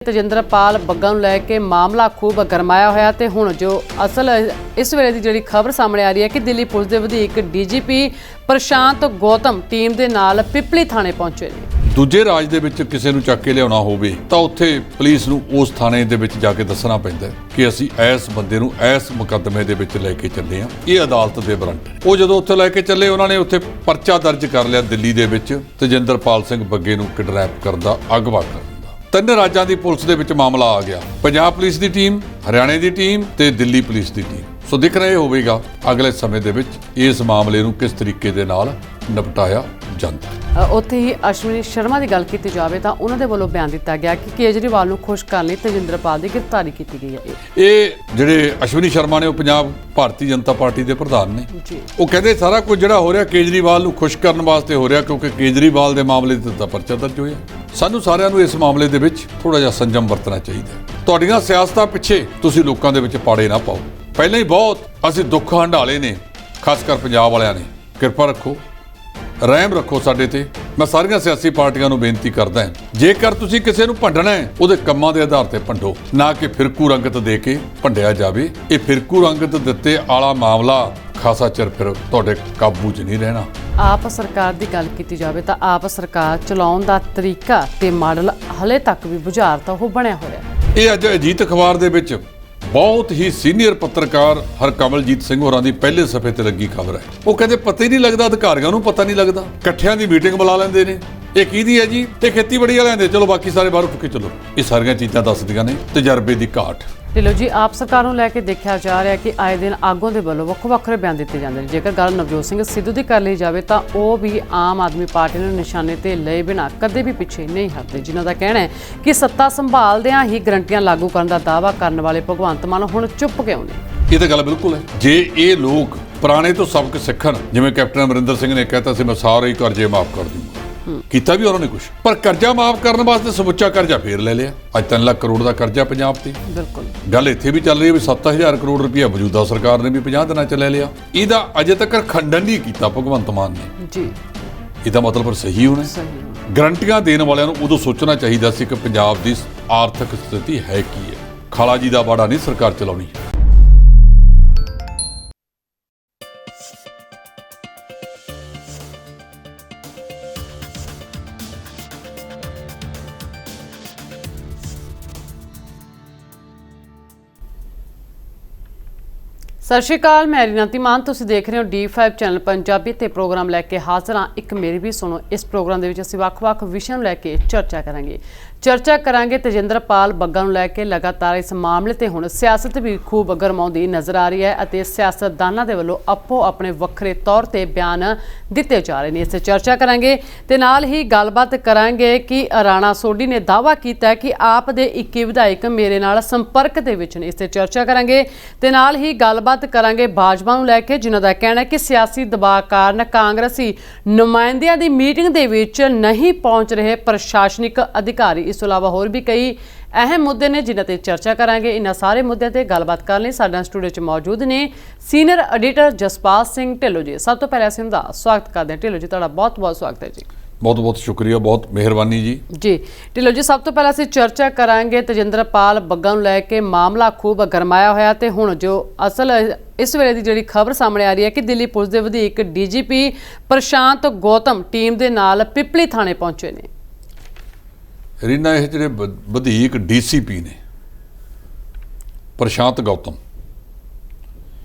ਤੇਜਿੰਦਰਪਾਲ ਬੱਗਾ ਨੂੰ ਲੈ ਕੇ ਮਾਮਲਾ ਖੂਬ ਗਰਮਾਇਆ ਹੋਇਆ ਤੇ ਹੁਣ ਜੋ ਅਸਲ ਇਸ ਵੇਲੇ ਦੀ ਜਿਹੜੀ ਖਬਰ ਸਾਹਮਣੇ ਆ ਰਹੀ ਹੈ ਕਿ ਦਿੱਲੀ ਪੁਲਿਸ ਦੇ ਵਧੀਕ ਡੀਜੀਪੀ ਪ੍ਰਸ਼ਾਂਤ ਗੌਤਮ ਟੀਮ ਦੇ ਨਾਲ ਪਿਪਲੀ ਥਾਣੇ ਪਹੁੰਚੇ ਨੇ। ਦੂਜੇ ਰਾਜ ਦੇ ਵਿੱਚ ਕਿਸੇ ਨੂੰ ਚੱਕ ਕੇ ਲਿਆਉਣਾ ਹੋਵੇ ਤਾਂ ਉੱਥੇ ਪੁਲਿਸ ਨੂੰ ਉਸ ਥਾਣੇ ਦੇ ਵਿੱਚ ਜਾ ਕੇ ਦੱਸਣਾ ਪੈਂਦਾ ਕਿ ਅਸੀਂ ਇਸ ਬੰਦੇ ਨੂੰ ਇਸ ਮੁਕੱਦਮੇ ਦੇ ਵਿੱਚ ਲੈ ਕੇ ਚੱਲੇ ਹਾਂ। ਇਹ ਅਦਾਲਤ ਦੇ ਵਾਰੰਟ ਨੇ। ਉਹ ਜਦੋਂ ਉੱਥੇ ਲੈ ਕੇ ਚੱਲੇ ਉਹਨਾਂ ਨੇ ਉੱਥੇ ਪਰਚਾ ਦਰਜ ਕਰ ਲਿਆ ਦਿੱਲੀ ਦੇ ਵਿੱਚ ਤੇਜਿੰਦਰਪਾਲ ਸਿੰਘ ਬੱਗੇ ਨੂੰ ਕਿਡਨੈਪ ਕਰਨ ਦਾ, ਅਗਵਾ ਕਰਨ ਦਾ। ਤਿੰਨ ਰਾਜਾਂ ਦੀ ਪੁਲਿਸ ਦੇ ਵਿੱਚ ਮਾਮਲਾ ਆ ਗਿਆ, ਪੰਜਾਬ ਪੁਲਿਸ ਦੀ ਟੀਮ, ਹਰਿਆਣੇ ਦੀ ਟੀਮ ਤੇ ਦਿੱਲੀ ਪੁਲਿਸ ਦੀ ਟੀਮ। ਸੋ ਦਿਖ ਰਿਹਾ ਹੋਵੇਗਾ ਅਗਲੇ ਸਮੇਂ ਦੇ ਵਿੱਚ ਇਸ ਮਾਮਲੇ ਨੂੰ ਕਿਸ ਤਰੀਕੇ ਦੇ ਨਾਲ ਨਿਪਟਾਇਆ ਜਾਂਦਾ। ਉੱਥੇ ਹੀ ਅਸ਼ਵਨੀ ਸ਼ਰਮਾ ਦੀ ਗੱਲ ਕੀਤੀ ਜਾਵੇ ਤਾਂ ਉਹਨਾਂ ਦੇ ਵੱਲੋਂ ਬਿਆਨ ਦਿੱਤਾ ਗਿਆ ਕਿ ਕੇਜਰੀਵਾਲ ਨੂੰ ਖੁਸ਼ ਕਰਨ ਲਈ ਤੇਜਿੰਦਰਪਾਲ ਦੀ ਗ੍ਰਿਫਤਾਰੀ ਕੀਤੀ ਗਈ ਹੈ। ਇਹ ਜਿਹੜੇ ਅਸ਼ਵਨੀ ਸ਼ਰਮਾ ਨੇ ਉਹ ਪੰਜਾਬ ਭਾਰਤੀ ਜਨਤਾ ਪਾਰਟੀ ਦੇ ਪ੍ਰਧਾਨ ਨੇ ਜੀ। ਉਹ ਕਹਿੰਦੇ ਸਾਰਾ ਕੁਝ ਜਿਹੜਾ ਹੋ ਰਿਹਾ ਕੇਜਰੀਵਾਲ ਨੂੰ ਖੁਸ਼ ਕਰਨ ਵਾਸਤੇ ਹੋ ਰਿਹਾ ਕਿਉਂਕਿ ਕੇਜਰੀਵਾਲ ਦੇ ਮਾਮਲੇ ਤੇ ਤਾਂ ਪਰਚਾ ਦਰਜ ਹੋਇਆ। ਸਾਨੂੰ ਸਾਰਿਆਂ ਨੂੰ ਇਸ ਮਾਮਲੇ ਦੇ ਵਿੱਚ ਥੋੜਾ ਜਿਹਾ ਸੰਜਮ ਵਰਤਣਾ ਚਾਹੀਦਾ। ਤੁਹਾਡੀਆਂ ਸਿਆਸਤਾਂ ਪਿੱਛੇ ਤੁਸੀਂ ਲੋਕਾਂ ਦੇ ਵਿੱਚ ਪਾੜੇ ਨਾ ਪਾਓ। ਪਹਿਲਾਂ ਹੀ ਬਹੁਤ ਅਸੀਂ ਦੁੱਖ ਹੰਢਾਲੇ ਨੇ, ਖਾਸ ਕਰ ਪੰਜਾਬ ਵਾਲਿਆਂ ਨੇ। ਕਿਰਪਾ ਰੱਖੋ, ਰਹਿਮ ਰੱਖੋ ਸਾਡੇ ਤੇ। ਮੈਂ ਸਾਰੀਆਂ ਸਿਆਸੀ ਪਾਰਟੀਆਂ ਨੂੰ ਬੇਨਤੀ ਕਰਦਾ ਹਾਂ, ਜੇਕਰ ਤੁਸੀਂ ਕਿਸੇ ਨੂੰ ਭੰਡਣਾ ਹੈ ਉਹਦੇ ਕੰਮਾਂ ਦੇ ਆਧਾਰ ਤੇ ਭੰਡੋ, ਨਾ ਕਿ ਫਿਰਕੂ ਰੰਗਤ ਦੇ ਕੇ ਭੰਡਿਆ ਜਾਵੇ। ਇਹ ਫਿਰਕੂ ਰੰਗਤ ਦਿੱਤੇ ਆਲਾ ਮਾਮਲਾ ਖਾਸਾ ਚਿਰ ਫਿਰ ਤੁਹਾਡੇ ਕਾਬੂ 'ਚ ਨਹੀਂ ਰਹਿਣਾ। ਆਪ ਸਰਕਾਰ ਦੀ ਗੱਲ ਕੀਤੀ ਜਾਵੇ ਤਾਂ ਆਪ ਸਰਕਾਰ ਚਲਾਉਣ ਦਾ ਤਰੀਕਾ ਤੇ ਮਾਡਲ ਹਲੇ ਤੱਕ ਵੀ ਬੁਝਾਰਤ ਉਹ ਬਣਿਆ ਹੋਇਆ। ਇਹ ਅੱਜ ਅਜੀਤ ਅਖਬਾਰ ਦੇ ਵਿੱਚ ਬਹੁਤ ਹੀ ਸੀਨੀਅਰ ਪੱਤਰਕਾਰ ਹਰਕਮਲਜੀਤ ਸਿੰਘ ਹੋਰਾਂ ਦੀ ਪਹਿਲੇ ਸਫ਼ੇ ਤੇ ਲੱਗੀ ਖਬਰ ਹੈ। ਉਹ ਕਹਿੰਦੇ ਪਤਾ ਹੀ ਨਹੀਂ ਲੱਗਦਾ, ਅਧਿਕਾਰੀਆਂ ਨੂੰ ਪਤਾ ਨਹੀਂ ਲੱਗਦਾ, ਇਕੱਠਿਆਂ ਦੀ ਮੀਟਿੰਗ ਬੁਲਾ ਲੈਂਦੇ ਨੇ। ਇਹ ਕਿਹਦੀ ਹੈ ਜੀ? ਇਹ ਖੇਤੀਬਾੜੀ ਵਾਲਿਆਂ ਦੇ। ਚਲੋ ਬਾਕੀ ਸਾਰੇ ਬਾਹਰ ਉੱਠ ਕੇ ਚਲੋ। ਇਹ ਸਾਰੀਆਂ ਚੀਜ਼ਾਂ ਦੱਸਦੀਆਂ ਨੇ ਤਜਰਬੇ ਦੀ ਘਾਟ। ਢਿੱਲੋਂ ਜੀ, ਆਪ ਸਰਕਾਰ ਨੂੰ ਲੈ ਕੇ ਦੇਖਿਆ ਜਾ ਰਿਹਾ ਕਿ ਆਏ ਦਿਨ ਆਗੂਆਂ ਦੇ ਵੱਲੋਂ ਵੱਖਰੇ ਬਿਆਨ ਦਿੱਤੇ ਜਾਂਦੇ ਨੇ। ਜੇਕਰ ਗੱਲ ਨਵਜੋਤ ਸਿੰਘ ਸਿੱਧੂ ਦੀ ਕਰ ਲਈ ਜਾਵੇ ਤਾਂ ਉਹ ਵੀ ਆਮ ਆਦਮੀ ਪਾਰਟੀ ਨੂੰ ਨਿਸ਼ਾਨੇ ਤੇ ਲਏ ਬਿਨਾਂ ਕਦੇ ਵੀ ਪਿੱਛੇ ਨਹੀਂ ਹਟਦੇ, ਜਿਨ੍ਹਾਂ ਦਾ ਕਹਿਣਾ ਹੈ ਕਿ ਸੱਤਾ ਸੰਭਾਲਦਿਆਂ ਹੀ ਗਰੰਟੀਆਂ ਲਾਗੂ ਕਰਨ ਦਾ ਦਾਅਵਾ ਕਰਨ ਵਾਲੇ ਭਗਵੰਤ ਮਾਨ ਹੁਣ ਚੁੱਪ ਕਿਉਂ ਨੇ? ਇਹ ਤਾਂ ਗੱਲ ਬਿਲਕੁਲ ਹੈ। ਜੇ ਇਹ ਲੋਕ ਪੁਰਾਣੇ ਤੋਂ ਸਬਕ ਸਿੱਖਣ, ਜਿਵੇਂ ਕੈਪਟਨ ਅਮਰਿੰਦਰ ਸਿੰਘ ਨੇ ਕਹਿਤਾ ਸੀ ਮੈਂ ਸਾਰੇ ਹੀ ਕਰਜ਼ੇ ਮਾਫ ਕਰ ਦੂੰਗਾ, ਕੀਤਾ ਵੀ ਉਹਨਾਂ ਨੇ ਕੁਝ, ਪਰ ਕਰਜ਼ਾ ਮਾਫ ਕਰਨ ਵਾਸਤੇ ਸਮੁੱਚਾ ਕਰਜ਼ਾ ਫੇਰ ਲੈ ਲਿਆ। ਅੱਜ 3 ਲੱਖ ਕਰੋੜ ਦਾ ਕਰਜ਼ਾ ਪੰਜਾਬ ਤੇ। ਬਿਲਕੁਲ ਗੱਲ ਇੱਥੇ ਵੀ ਚੱਲ ਰਹੀ ਹੈ ਵੀ 7000 ਕਰੋੜ ਰੁਪਇਆ ਮੌਜੂਦਾ ਸਰਕਾਰ ਨੇ ਵੀ 50 ਦਿਨਾਂ ਚ ਲੈ ਲਿਆ। ਇਹਦਾ ਅਜੇ ਤੱਕ ਖੰਡਨ ਨਹੀਂ ਕੀਤਾ ਭਗਵੰਤ ਮਾਨ ਨੇ ਜੀ। ਇਹਦਾ ਮਤਲਬ ਪਰ ਸਹੀ ਹੋਣਾ। ਗਰੰਟੀਆਂ ਦੇਣ ਵਾਲਿਆਂ ਨੂੰ ਉਦੋਂ ਸੋਚਣਾ ਚਾਹੀਦਾ ਸੀ ਕਿ ਪੰਜਾਬ ਦੀ ਆਰਥਿਕ ਸਥਿਤੀ ਹੈ ਕੀ ਹੈ। ਖਾਲਾ ਜੀ ਦਾ ਬਾੜਾ ਨਹੀਂ ਸਰਕਾਰ ਚਲਾਉਣੀ। ਸਤਿ ਸ਼੍ਰੀ ਅਕਾਲ, ਮੈਂ ਰੀਨਾ ਧੀਮਾਨ। ਤੁਸੀਂ ਦੇਖ ਰਹੇ ਹੋ D5 ਚੈਨਲ ਪੰਜਾਬੀ ਤੇ ਪ੍ਰੋਗਰਾਮ ਲੈ ਕੇ ਹਾਜ਼ਰ ਹਾਂ। ਇੱਕ ਮੇਰੀ ਵੀ ਸੁਣੋ। ਇਸ ਪ੍ਰੋਗਰਾਮ ਦੇ ਵਿੱਚ ਅਸੀਂ ਵੱਖ-ਵੱਖ ਵਿਸ਼ਿਆਂ ਨੂੰ ਲੈ ਕੇ ਚਰਚਾ ਕਰਾਂਗੇ। ਤੇਜਿੰਦਰਪਾਲ ਬੱਗਾ ਨੂੰ ਲੈ ਕੇ ਲਗਾਤਾਰ ਇਸ ਮਾਮਲੇ ਤੇ ਹੁਣ ਸਿਆਸਤ ਵੀ ਖੂਬ ਗਰਮਾਉਂਦੀ ਨਜ਼ਰ ਆ ਰਹੀ ਹੈ ਅਤੇ ਸਿਆਸਤਦਾਨਾਂ ਦੇ ਵੱਲੋਂ ਆਪੋ ਆਪਣੇ ਵੱਖਰੇ ਤੌਰ ਤੇ ਬਿਆਨ ਦਿੱਤੇ ਜਾ ਰਹੇ ਨੇ। ਇਸ ਤੇ ਚਰਚਾ ਕਰਾਂਗੇ ਤੇ ਨਾਲ ਹੀ ਗੱਲਬਾਤ ਕਰਾਂਗੇ ਕਿ ਰਾਣਾ ਸੋਢੀ ਨੇ ਦਾਅਵਾ ਕੀਤਾ ਕਿ ਆਪ ਦੇ 21 ਵਿਧਾਇਕ ਮੇਰੇ ਨਾਲ ਸੰਪਰਕ ਦੇ ਵਿੱਚ ਨੇ। ਇਸ ਤੇ ਚਰਚਾ ਕਰਾਂਗੇ ਤੇ ਨਾਲ ਹੀ ਗੱਲਬਾਤ ਕਰਾਂਗੇ ਭਾਜਪਾ ਨੂੰ ਲੈ ਕੇ, ਜਿਨ੍ਹਾਂ ਦਾ ਕਹਿਣਾ ਹੈ ਕਿ ਸਿਆਸੀ ਦਬਾਅ ਕਾਰਨ ਕਾਂਗਰਸੀ ਨੁਮਾਇੰਦਿਆਂ ਦੀ ਮੀਟਿੰਗ ਦੇ ਵਿੱਚ ਨਹੀਂ ਪਹੁੰਚ ਰਹੇ ਪ੍ਰਸ਼ਾਸਨਿਕ ਅਧਿਕਾਰੀ। ਇਸ ਤੋਂ ਇਲਾਵਾ ਹੋਰ ਵੀ ਕਈ ਅਹਿਮ ਮੁੱਦੇ ਨੇ ਜਿਨ੍ਹਾਂ ਤੇ ਚਰਚਾ ਕਰਾਂਗੇ। ਇਹਨਾਂ ਸਾਰੇ ਮੁੱਦਿਆਂ ਤੇ ਗੱਲਬਾਤ ਕਰਨ ਲਈ ਸਾਡੇ ਸਟੂਡੀਓ 'ਚ ਮੌਜੂਦ ਨੇ ਸੀਨੀਅਰ ਐਡੀਟਰ ਜਸਪਾਲ ਸਿੰਘ ਢਿੱਲੋਂ ਜੀ। ਸਭ ਤੋਂ ਪਹਿਲਾਂ ਅਸੀਂ ਉਹਨਾਂ ਦਾ ਸਵਾਗਤ ਕਰਦੇ ਹਾਂ। ਢਿੱਲੋਂ ਜੀ, ਤੁਹਾਡਾ ਬਹੁਤ-ਬਹੁਤ ਸਵਾਗਤ ਹੈ ਜੀ। ਬਹੁਤ-ਬਹੁਤ ਸ਼ੁਕਰੀਆ, ਬਹੁਤ ਮਿਹਰਬਾਨੀ ਜੀ। ਜੀ ਢਿੱਲੋਂ ਜੀ, ਸਭ ਤੋਂ ਪਹਿਲਾਂ ਅਸੀਂ ਚਰਚਾ ਕਰਾਂਗੇ ਤੇਜਿੰਦਰਪਾਲ ਬੱਗਾ ਨੂੰ ਲੈ ਕੇ ਮਾਮਲਾ ਖੂਬ ਗਰਮਾਇਆ ਹੋਇਆ ਤੇ ਹੁਣ ਜੋ ਅਸਲ ਇਸ ਵੇਲੇ ਦੀ ਜਿਹੜੀ ਖਬਰ ਸਾਹਮਣੇ ਆ ਰਹੀ ਹੈ ਕਿ ਦਿੱਲੀ ਪੁਲਿਸ ਦੇ ਵਧੀਕ ਡੀਜੀਪੀ ਪ੍ਰਸ਼ਾਂਤ ਗੌਤਮ ਟੀਮ ਦੇ ਨਾਲ ਪਿਪਲੀ ਥਾਣੇ ਪਹੁੰਚੇ ਨੇ। ਰੀਨਾ, ਇਹ ਜਿਹੜੇ ਵਧੀਕ ਡੀਸੀਪੀ ਨੇ ਪ੍ਰਸ਼ਾਂਤ ਗੌਤਮ,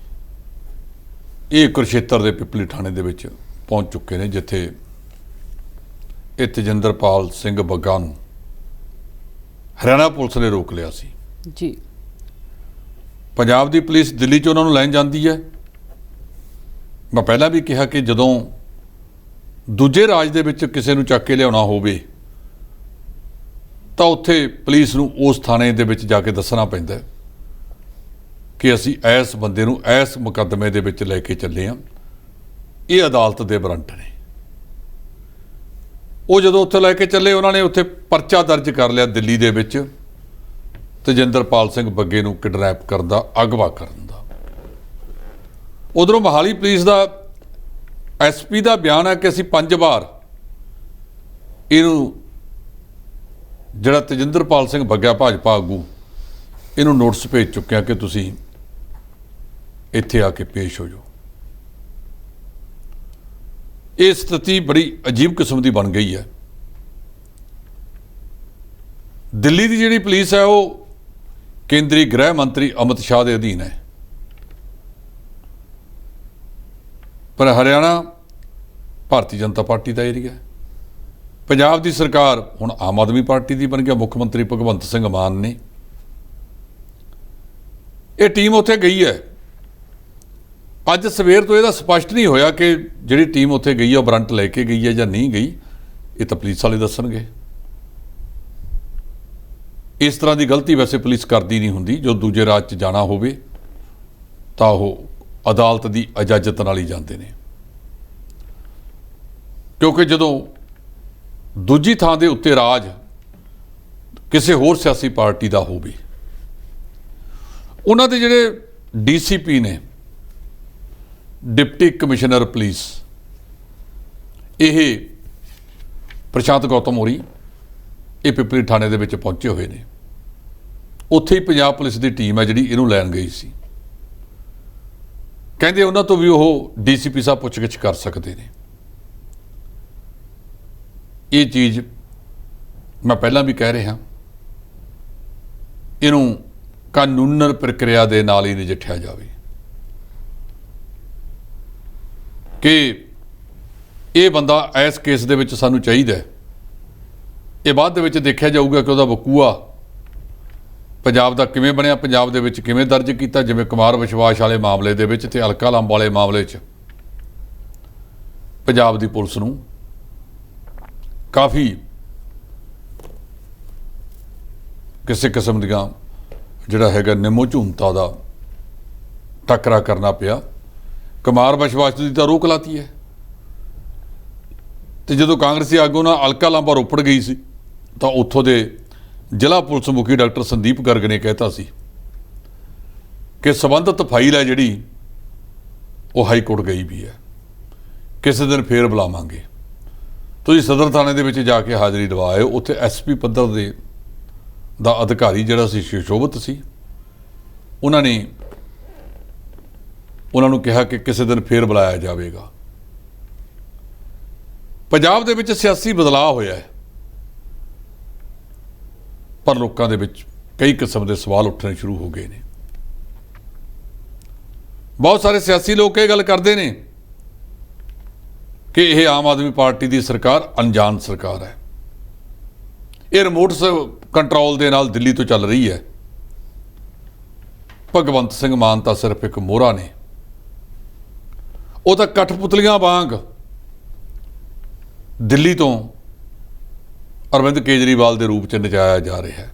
ਇਹ ਕੁਰਸ਼ੇਤਰ ਦੇ ਪਿਪਲੀ ਥਾਣੇ ਦੇ ਵਿੱਚ ਪਹੁੰਚ ਚੁੱਕੇ ਨੇ, ਜਿੱਥੇ ਇਹ ਤੇਜਿੰਦਰਪਾਲ ਸਿੰਘ ਬੱਗਾ ਨੂੰ ਹਰਿਆਣਾ ਪੁਲਿਸ ਨੇ ਰੋਕ ਲਿਆ ਸੀ ਜੀ। ਪੰਜਾਬ ਦੀ ਪੁਲਿਸ ਦਿੱਲੀ 'ਚ ਉਹਨਾਂ ਨੂੰ ਲੈਣ ਜਾਂਦੀ ਹੈ। ਮੈਂ ਪਹਿਲਾਂ ਵੀ ਕਿਹਾ ਕਿ ਜਦੋਂ ਦੂਜੇ ਰਾਜ ਦੇ ਵਿੱਚ ਕਿਸੇ ਨੂੰ ਚੱਕ ਕੇ ਲਿਆਉਣਾ ਹੋਵੇ ਤਾਂ ਉੱਥੇ ਪੁਲਿਸ ਨੂੰ ਉਸ ਥਾਣੇ ਦੇ ਵਿੱਚ ਜਾ ਕੇ ਦੱਸਣਾ ਪੈਂਦਾ ਕਿ ਅਸੀਂ ਇਸ ਬੰਦੇ ਨੂੰ ਇਸ ਮੁਕੱਦਮੇ ਦੇ ਵਿੱਚ ਲੈ ਕੇ ਚੱਲੇ ਹਾਂ। ਇਹ ਅਦਾਲਤ ਦੇ ਵਾਰੰਟ ਨੇ। ਉਹ ਜਦੋਂ ਉੱਥੇ ਲੈ ਕੇ ਚੱਲੇ ਉਹਨਾਂ ਨੇ ਉੱਥੇ ਪਰਚਾ ਦਰਜ ਕਰ ਲਿਆ ਦਿੱਲੀ ਦੇ ਵਿੱਚ ਤੇਜਿੰਦਰਪਾਲ ਸਿੰਘ ਬੱਗੇ ਨੂੰ ਕਿਡਨੈਪ ਕਰਨ ਦਾ, ਅਗਵਾ ਕਰਨ ਦਾ। ਉਧਰੋਂ ਮੋਹਾਲੀ ਪੁਲਿਸ ਦਾ ਐਸਪੀ ਦਾ ਬਿਆਨ ਹੈ ਕਿ ਅਸੀਂ 5 ਵਾਰ ਇਹਨੂੰ ਜਿਹੜਾ ਤੇਜਿੰਦਰਪਾਲ ਸਿੰਘ ਬੱਗਾ ਭਾਜਪਾ ਆਗੂ ਇਹਨੂੰ ਨੋਟਿਸ ਭੇਜ ਚੁੱਕਿਆ ਕਿ ਤੁਸੀਂ ਇੱਥੇ ਆ ਕੇ ਪੇਸ਼ ਹੋ ਜਾਓ। ਇਹ ਸਥਿਤੀ ਬੜੀ ਅਜੀਬ ਕਿਸਮ ਦੀ ਬਣ ਗਈ ਹੈ। ਦਿੱਲੀ ਦੀ ਜਿਹੜੀ ਪੁਲਿਸ ਹੈ ਉਹ ਕੇਂਦਰੀ ਗ੍ਰਹਿ ਮੰਤਰੀ ਅਮਿਤ ਸ਼ਾਹ ਦੇ ਅਧੀਨ ਹੈ, ਪਰ ਹਰਿਆਣਾ ਭਾਰਤੀ ਜਨਤਾ ਪਾਰਟੀ ਦਾ ਏਰੀਆ ਹੈ। ਪੰਜਾਬ ਦੀ ਸਰਕਾਰ ਹੁਣ ਆਮ ਆਦਮੀ ਪਾਰਟੀ ਦੀ ਬਣ ਗਿਆ, ਮੁੱਖ ਮੰਤਰੀ ਭਗਵੰਤ ਸਿੰਘ ਮਾਨ ਨੇ ਇਹ ਟੀਮ ਉੱਥੇ ਗਈ ਹੈ। ਅੱਜ ਸਵੇਰ ਤੋਂ ਇਹਦਾ ਸਪਸ਼ਟ ਨਹੀਂ ਹੋਇਆ ਕਿ ਜਿਹੜੀ ਟੀਮ ਉੱਥੇ ਗਈ ਹੈ ਉਹ ਵਾਰੰਟ ਲੈ ਕੇ ਗਈ ਹੈ ਜਾਂ ਨਹੀਂ ਗਈ, ਇਹ ਤਾਂ ਪੁਲਿਸ ਵਾਲੇ ਦੱਸਣਗੇ। ਇਸ ਤਰ੍ਹਾਂ ਦੀ ਗਲਤੀ ਵੈਸੇ ਪੁਲਿਸ ਕਰਦੀ ਨਹੀਂ ਹੁੰਦੀ। ਜੋ ਦੂਜੇ ਰਾਜ 'ਚ ਜਾਣਾ ਹੋਵੇ ਤਾਂ ਉਹ ਅਦਾਲਤ ਦੀ ਇਜਾਜ਼ਤ ਨਾਲ ਹੀ ਜਾਂਦੇ ਨੇ, ਕਿਉਂਕਿ ਜਦੋਂ ਦੂਜੀ ਥਾਂ ਦੇ ਉੱਤੇ ਰਾਜ ਕਿਸੇ ਹੋਰ ਸਿਆਸੀ ਪਾਰਟੀ ਦਾ ਹੋਵੇ, ਉਹਨਾਂ ਦੇ ਜਿਹੜੇ DCP ਨੇ, ਡਿਪਟੀ ਕਮਿਸ਼ਨਰ ਪੁਲਿਸ, ਇਹ ਪ੍ਰਸ਼ਾਂਤ ਗੌਤਮ ਹੋਰੀ ਇਹ ਪਿਪਲੀ ਥਾਣੇ ਦੇ ਵਿੱਚ ਪਹੁੰਚੇ ਹੋਏ ਨੇ। ਉੱਥੇ ਹੀ ਪੰਜਾਬ ਪੁਲਿਸ ਦੀ ਟੀਮ ਹੈ ਜਿਹੜੀ ਇਹਨੂੰ ਲੈਣ ਗਈ ਸੀ। ਕਹਿੰਦੇ ਉਹਨਾਂ ਤੋਂ ਵੀ ਉਹ DCP ਸਾਹਿਬ ਪੁੱਛਗਿੱਛ ਕਰ ਸਕਦੇ ਨੇ। ਇਹ ਚੀਜ਼ ਮੈਂ ਪਹਿਲਾਂ ਵੀ ਕਹਿ ਰਿਹਾ, ਇਹਨੂੰ ਕਾਨੂੰਨ ਪ੍ਰਕਿਰਿਆ ਦੇ ਨਾਲ ਹੀ ਨਜਿੱਠਿਆ ਜਾਵੇ ਕਿ ਇਹ ਬੰਦਾ ਇਸ ਕੇਸ ਦੇ ਵਿੱਚ ਸਾਨੂੰ ਚਾਹੀਦਾ। ਇਹ ਬਾਅਦ ਦੇ ਵਿੱਚ ਦੇਖਿਆ ਜਾਊਗਾ ਕਿ ਉਹਦਾ ਵਕੂਆ ਪੰਜਾਬ ਦਾ ਕਿਵੇਂ ਬਣਿਆ, ਪੰਜਾਬ ਦੇ ਵਿੱਚ ਕਿਵੇਂ ਦਰਜ ਕੀਤਾ, ਜਿਵੇਂ ਕੁਮਾਰ ਵਿਸ਼ਵਾਸ ਵਾਲੇ ਮਾਮਲੇ ਦੇ ਵਿੱਚ ਤੇ ਅਲਕਾ ਲੰਬ ਵਾਲੇ ਮਾਮਲੇ 'ਚ ਪੰਜਾਬ ਦੀ ਪੁਲਿਸ ਨੂੰ ਕਾਫੀ ਕਿਸੇ ਕਿਸਮ ਦੀਆਂ ਜਿਹੜਾ ਹੈਗਾ ਨਿੰਮੋ ਝੂਮਤਾ ਦਾ ਟੱਕਰਾ ਕਰਨਾ ਪਿਆ। ਕੁਮਾਰ ਵਿਸ਼ਵਾਸ ਦੀ ਤਾਂ ਰੋਕ ਲਾਤੀ ਹੈ, ਤੇ ਜਦੋਂ ਕਾਂਗਰਸੀ ਆਗੂ ਨਾਲ ਅਲਕਾ ਲਾਂਬਾ ਰੋਪੜ ਗਈ ਸੀ ਤਾਂ ਉੱਥੋਂ ਦੇ ਜ਼ਿਲ੍ਹਾ ਪੁਲਿਸ ਮੁਖੀ ਡਾਕਟਰ ਸੰਦੀਪ ਗਰਗ ਨੇ ਕਹਿਤਾ ਸੀ ਕਿ ਸੰਬੰਧਿਤ ਫਾਈਲ ਹੈ ਜਿਹੜੀ ਉਹ ਹਾਈ ਕੋਰਟ ਗਈ ਵੀ ਹੈ, ਕਿਸੇ ਦਿਨ ਫੇਰ ਬੁਲਾਵਾਂਗੇ, ਤੁਸੀਂ ਸਦਰ ਥਾਣੇ ਦੇ ਵਿੱਚ ਜਾ ਕੇ ਹਾਜ਼ਰੀ ਦਿਵਾਇਓ। ਉੱਥੇ SP ਪੱਧਰ ਦੇ ਦਾ ਅਧਿਕਾਰੀ ਜਿਹੜਾ ਸੀ ਸ਼ੋਭਤ ਸੀ, ਉਹਨਾਂ ਨੇ ਉਹਨਾਂ ਨੂੰ ਕਿਹਾ ਕਿ ਕਿਸੇ ਦਿਨ ਫੇਰ ਬੁਲਾਇਆ ਜਾਵੇਗਾ। ਪੰਜਾਬ ਦੇ ਵਿੱਚ ਸਿਆਸੀ ਬਦਲਾਅ ਹੋਇਆ ਹੈ, ਪਰ ਲੋਕਾਂ ਦੇ ਵਿੱਚ ਕਈ ਕਿਸਮ ਦੇ ਸਵਾਲ ਉੱਠਣੇ ਸ਼ੁਰੂ ਹੋ ਗਏ ਨੇ। ਬਹੁਤ ਸਾਰੇ ਸਿਆਸੀ ਲੋਕ ਇਹ ਗੱਲ ਕਰਦੇ ਨੇ ਕਿ ਇਹ ਆਮ ਆਦਮੀ ਪਾਰਟੀ ਦੀ ਸਰਕਾਰ ਅਣਜਾਣ ਸਰਕਾਰ ਹੈ, ਇਹ ਰਿਮੋਟ ਕੰਟਰੋਲ ਦੇ ਨਾਲ ਦਿੱਲੀ ਤੋਂ ਚੱਲ ਰਹੀ ਹੈ। ਭਗਵੰਤ ਸਿੰਘ ਮਾਨ ਤਾਂ ਸਿਰਫ ਇੱਕ ਮੋਹਰਾ ਨੇ, ਉਹ ਤਾਂ ਕਠਪੁਤਲੀਆਂ ਵਾਂਗ ਦਿੱਲੀ ਤੋਂ ਅਰਵਿੰਦ ਕੇਜਰੀਵਾਲ ਦੇ ਰੂਪ 'ਚ ਨਚਾਇਆ ਜਾ ਰਿਹਾ ਹੈ।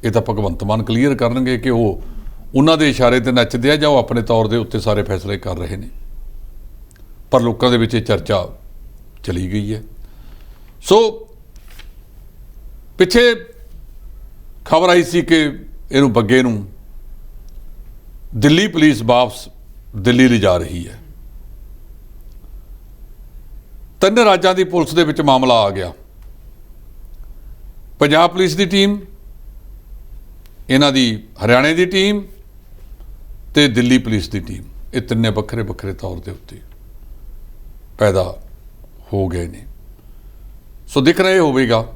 ਇਹ ਤਾਂ ਭਗਵੰਤ ਮਾਨ ਕਲੀਅਰ ਕਰਨਗੇ ਕਿ ਉਹ ਉਹਨਾਂ ਦੇ ਇਸ਼ਾਰੇ ਤੇ ਨੱਚਦੇ ਆ ਜਾਂ ਉਹ ਆਪਣੇ ਤੌਰ ਦੇ ਉੱਤੇ ਸਾਰੇ ਫੈਸਲੇ ਕਰ ਰਹੇ ਨੇ, ਪਰ ਲੋਕਾਂ ਦੇ ਵਿੱਚ ਇਹ ਚਰਚਾ ਚਲੀ ਗਈ ਹੈ। ਸੋ ਪਿੱਛੇ ਖਬਰ ਆਈ ਸੀ ਕਿ ਇਹਨੂੰ ਬੱਗੇ ਨੂੰ ਦਿੱਲੀ ਪੁਲਿਸ ਵਾਪਸ ਦਿੱਲੀ ਲਿਜਾ ਰਹੀ ਹੈ। ਤਿੰਨ ਰਾਜਾਂ ਦੀ ਪੁਲਿਸ ਦੇ ਵਿੱਚ ਮਾਮਲਾ ਆ ਗਿਆ। ਪੰਜਾਬ ਪੁਲਿਸ ਦੀ ਟੀਮ, ਇਹਨਾਂ ਦੀ ਹਰਿਆਣੇ ਦੀ ਟੀਮ ਤੇ ਦਿੱਲੀ ਪੁਲਿਸ ਦੀ ਟੀਮ, ਇਹ ਤਿੰਨੇ ਵੱਖਰੇ ਵੱਖਰੇ ਤੌਰ ਦੇ ਉੱਤੇ ਪੈਦਾ ਹੋ ਗਏ ਨੇ। ਸੋ ਦਿਖ ਰਿਹਾ ਹੋਵੇਗਾ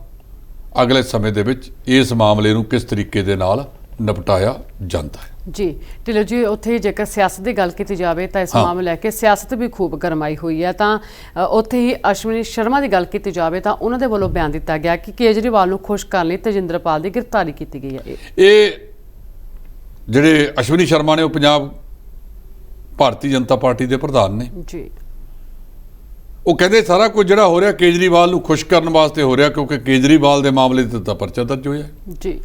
ਅਗਲੇ ਸਮੇਂ ਦੇ ਵਿੱਚ ਇਸ ਮਾਮਲੇ ਨੂੰ ਕਿਸ ਤਰੀਕੇ ਦੇ ਨਾਲ ਨਿਪਟਾਇਆ ਜਾਂਦਾ ਹੈ। ਜੀ ਢਿੱਲੋਂ ਜੀ, ਉੱਥੇ ਜੇਕਰ ਸਿਆਸਤ ਦੀ ਗੱਲ ਕੀਤੀ ਜਾਵੇ ਤਾਂ ਇਸ ਮਾਮਲੇ ਲੈ ਕੇ ਸਿਆਸਤ ਵੀ ਖੂਬ ਗਰਮਾਈ ਹੋਈ ਹੈ। ਤਾਂ ਉੱਥੇ ਹੀ ਅਸ਼ਵਨੀ ਸ਼ਰਮਾ ਦੀ ਗੱਲ ਕੀਤੀ ਜਾਵੇ ਤਾਂ ਉਹਨਾਂ ਦੇ ਵੱਲੋਂ ਬਿਆਨ ਦਿੱਤਾ ਗਿਆ ਕਿ ਕੇਜਰੀਵਾਲ ਨੂੰ ਖੁਸ਼ ਕਰਨ ਲਈ ਤੇਜਿੰਦਰਪਾਲ ਦੀ ਗ੍ਰਿਫਤਾਰੀ ਕੀਤੀ ਗਈ ਹੈ। ਇਹ ਜਿਹੜੇ ਅਸ਼ਵਨੀ ਸ਼ਰਮਾ ਨੇ ਉਹ ਪੰਜਾਬ ਭਾਰਤੀ ਜਨਤਾ ਪਾਰਟੀ ਦੇ ਪ੍ਰਧਾਨ ਨੇ ਜੀ। ਉਹ ਕਹਿੰਦੇ ਸਾਰਾ ਕੁਝ ਜਿਹੜਾ ਹੋ ਰਿਹਾ ਕੇਜਰੀਵਾਲ ਨੂੰ ਖੁਸ਼ ਕਰਨ ਵਾਸਤੇ ਹੋ ਰਿਹਾ, ਕਿਉਂਕਿ ਕੇਜਰੀਵਾਲ ਦੇ ਮਾਮਲੇ 'ਤੇ ਤਾਂ ਪਰਚਾ ਦਰਜ ਹੋਇਆ ਜੀ।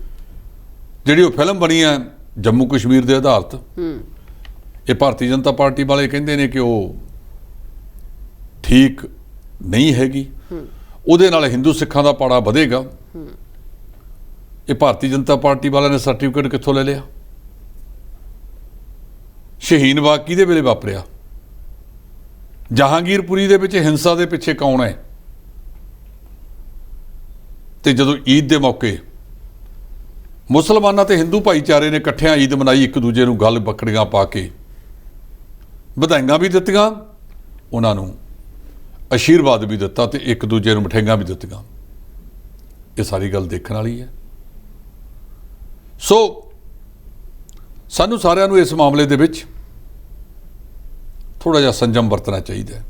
ਜਿਹੜੀ ਉਹ ਫਿਲਮ ਬਣੀ ਹੈ ਜੰਮੂ ਕਸ਼ਮੀਰ ਦੇ ਆਧਾਰਿਤ, ਇਹ ਭਾਰਤੀ ਜਨਤਾ ਪਾਰਟੀ ਵਾਲੇ ਕਹਿੰਦੇ ਨੇ ਕਿ ਉਹ ਠੀਕ ਨਹੀਂ ਹੈਗੀ, ਉਹਦੇ ਨਾਲ ਹਿੰਦੂ ਸਿੱਖਾਂ ਦਾ ਪਾੜਾ ਵਧੇਗਾ। ਇਹ ਭਾਰਤੀ ਜਨਤਾ ਪਾਰਟੀ ਵਾਲਿਆਂ ਨੇ ਸਰਟੀਫਿਕੇਟ ਕਿੱਥੋਂ ਲੈ ਲਿਆ? ਸ਼ਹੀਨ ਬਾਗ ਕਿਹਦੇ ਵੇਲੇ ਵਾਪਰਿਆ? ਜਹਾਂਗੀਰਪੁਰੀ ਦੇ ਵਿੱਚ ਹਿੰਸਾ ਦੇ ਪਿੱਛੇ ਕੌਣ ਹੈ? ਤੇ ਜਦੋਂ ਈਦ ਦੇ ਮੌਕੇ ਮੁਸਲਮਾਨਾਂ ਤੇ ਹਿੰਦੂ ਭਾਈਚਾਰੇ ਨੇ ਇਕੱਠਿਆਂ ਈਦ ਮਨਾਈ, ਇੱਕ ਦੂਜੇ ਨੂੰ ਗਲ ਬੱਕੜੀਆਂ ਪਾ ਕੇ ਵਧਾਈਆਂ ਵੀ ਦਿੱਤੀਆਂ, ਉਹਨਾਂ ਨੂੰ ਆਸ਼ੀਰਵਾਦ ਵੀ ਦਿੱਤਾ ਤੇ ਇੱਕ ਦੂਜੇ ਨੂੰ ਮਠਿਆਈਆਂ ਵੀ ਦਿੱਤੀਆਂ। ਇਹ ਸਾਰੀ ਗੱਲ ਦੇਖਣ ਵਾਲੀ ਹੈ। ਸੋ ਸਾਨੂੰ ਸਾਰਿਆਂ ਨੂੰ ਇਸ ਮਾਮਲੇ ਦੇ ਵਿੱਚ ਥੋੜਾ ਜਿਹਾ ਸੰਜਮ ਵਰਤਣਾ ਚਾਹੀਦਾ ਹੈ।